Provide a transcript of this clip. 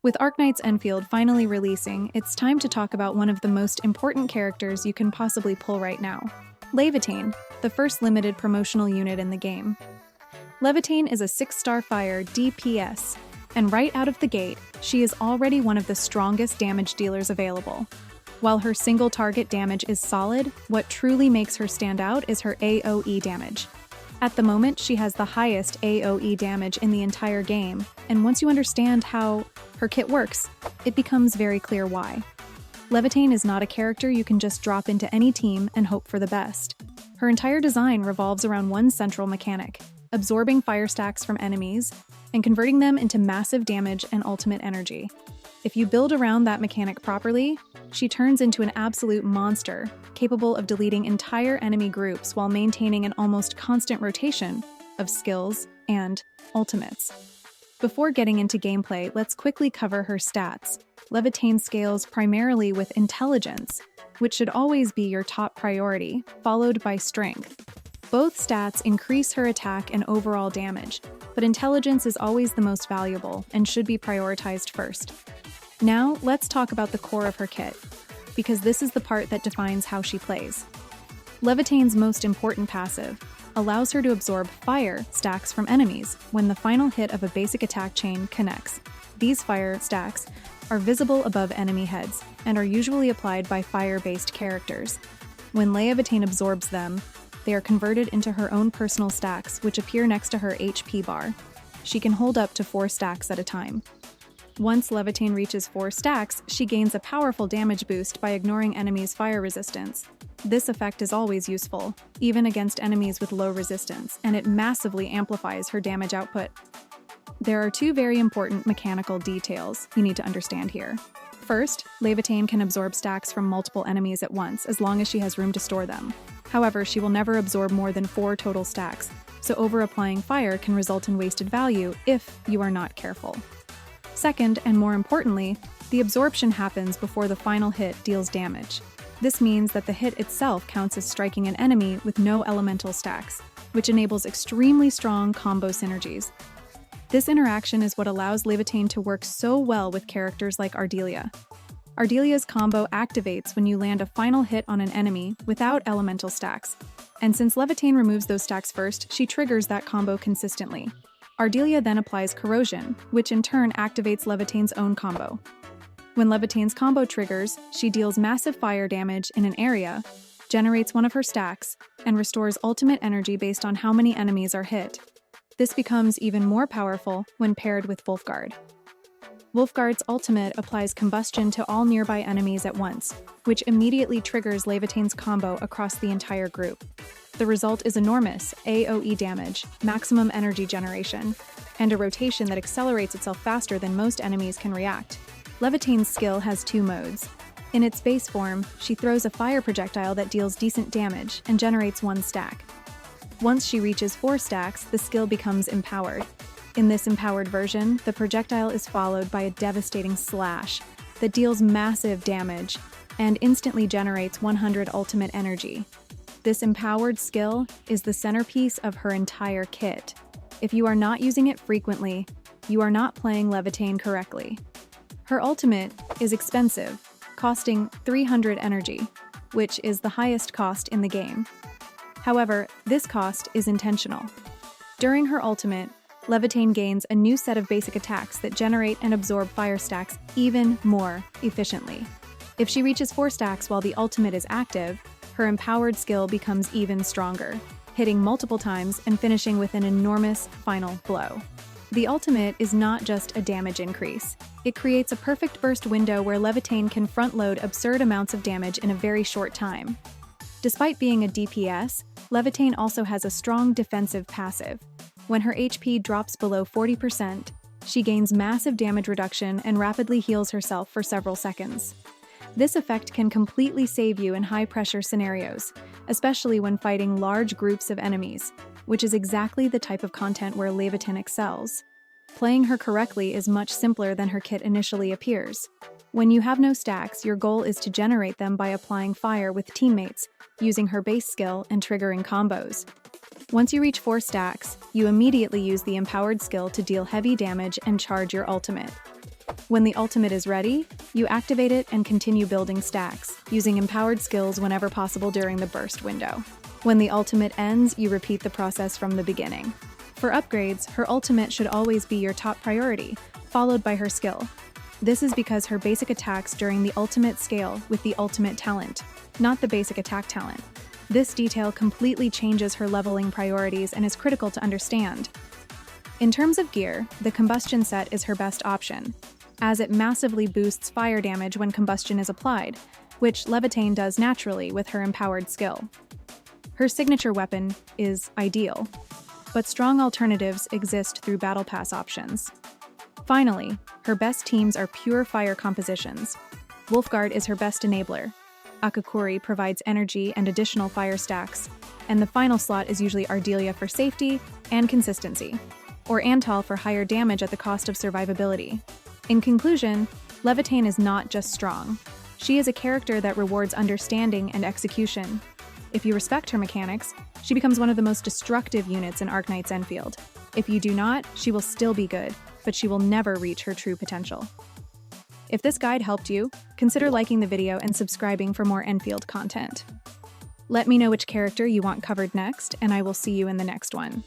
With Arknights Endfield finally releasing, it's time to talk about one of the most important characters you can possibly pull right now. Laevatain, the first limited promotional unit in the game. Laevatain is a 6-star fire DPS, and right out of the gate, she is already one of the strongest damage dealers available. While her single target damage is solid, what truly makes her stand out is her AoE damage. At the moment, she has the highest AoE damage in the entire game, and once you understand how her kit works, it becomes very clear why. Laevatain is not a character you can just drop into any team and hope for the best. Her entire design revolves around one central mechanic: absorbing fire stacks from enemies and converting them into massive damage and ultimate energy. If you build around that mechanic properly, she turns into an absolute monster, capable of deleting entire enemy groups while maintaining an almost constant rotation of skills and ultimates. Before getting into gameplay, let's quickly cover her stats. Laevatain scales primarily with intelligence, which should always be your top priority, followed by strength. Both stats increase her attack and overall damage, but intelligence is always the most valuable and should be prioritized first. Now, let's talk about the core of her kit, because this is the part that defines how she plays. Laevatain's most important passive allows her to absorb fire stacks from enemies when the final hit of a basic attack chain connects. These fire stacks are visible above enemy heads and are usually applied by fire-based characters. When Laevatain absorbs them, they are converted into her own personal stacks, which appear next to her HP bar. She can hold up to 4 stacks at a time. Once Laevatain reaches 4 stacks, she gains a powerful damage boost by ignoring enemies' fire resistance. This effect is always useful, even against enemies with low resistance, and it massively amplifies her damage output. There are 2 very important mechanical details you need to understand here. First, Laevatain can absorb stacks from multiple enemies at once as long as she has room to store them. However, she will never absorb more than 4 total stacks, so over-applying fire can result in wasted value if you are not careful. Second, and more importantly, the absorption happens before the final hit deals damage. This means that the hit itself counts as striking an enemy with no elemental stacks, which enables extremely strong combo synergies. This interaction is what allows Laevatain to work so well with characters like Ardelia. Ardelia's combo activates when you land a final hit on an enemy without elemental stacks, and since Laevatain removes those stacks first, she triggers that combo consistently. Ardelia then applies Corrosion, which in turn activates Laevatain's own combo. When Laevatain's combo triggers, she deals massive fire damage in an area, generates one of her stacks, and restores ultimate energy based on how many enemies are hit. This becomes even more powerful when paired with Wolfguard. Wolfguard's ultimate applies combustion to all nearby enemies at once, which immediately triggers Laevatain's combo across the entire group. The result is enormous AoE damage, maximum energy generation, and a rotation that accelerates itself faster than most enemies can react. Laevatain's skill has 2 modes. In its base form, she throws a fire projectile that deals decent damage and generates 1 stack. Once she reaches 4 stacks, the skill becomes empowered. In this empowered version, the projectile is followed by a devastating slash that deals massive damage and instantly generates 100 ultimate energy. This empowered skill is the centerpiece of her entire kit. If you are not using it frequently, you are not playing Laevatain correctly. Her ultimate is expensive, costing 300 energy, which is the highest cost in the game. However, this cost is intentional. During her ultimate, Laevatain gains a new set of basic attacks that generate and absorb fire stacks even more efficiently. If she reaches 4 stacks while the ultimate is active, her empowered skill becomes even stronger, hitting multiple times and finishing with an enormous final blow. The ultimate is not just a damage increase. It creates a perfect burst window where Laevatain can front-load absurd amounts of damage in a very short time. Despite being a DPS, Laevatain also has a strong defensive passive. When her HP drops below 40%, she gains massive damage reduction and rapidly heals herself for several seconds. This effect can completely save you in high-pressure scenarios, especially when fighting large groups of enemies, which is exactly the type of content where Laevatain excels. Playing her correctly is much simpler than her kit initially appears. When you have no stacks, your goal is to generate them by applying fire with teammates, using her base skill and triggering combos. Once you reach 4 stacks, you immediately use the empowered skill to deal heavy damage and charge your ultimate. When the ultimate is ready, you activate it and continue building stacks, using empowered skills whenever possible during the burst window. When the ultimate ends, you repeat the process from the beginning. For upgrades, her ultimate should always be your top priority, followed by her skill. This is because her basic attacks during the ultimate scale with the ultimate talent, not the basic attack talent. This detail completely changes her leveling priorities and is critical to understand. In terms of gear, the combustion set is her best option, as it massively boosts fire damage when combustion is applied, which Laevatain does naturally with her empowered skill. Her signature weapon is ideal, but strong alternatives exist through Battle Pass options. Finally, her best teams are pure fire compositions. Wolfguard is her best enabler. Akakuri provides energy and additional fire stacks, and the final slot is usually Ardelia for safety and consistency, or Antal for higher damage at the cost of survivability. In conclusion, Laevatain is not just strong. She is a character that rewards understanding and execution. If you respect her mechanics, she becomes one of the most destructive units in Arknights Endfield. If you do not, she will still be good, but she will never reach her true potential. If this guide helped you, consider liking the video and subscribing for more Endfield content. Let me know which character you want covered next, and I will see you in the next one.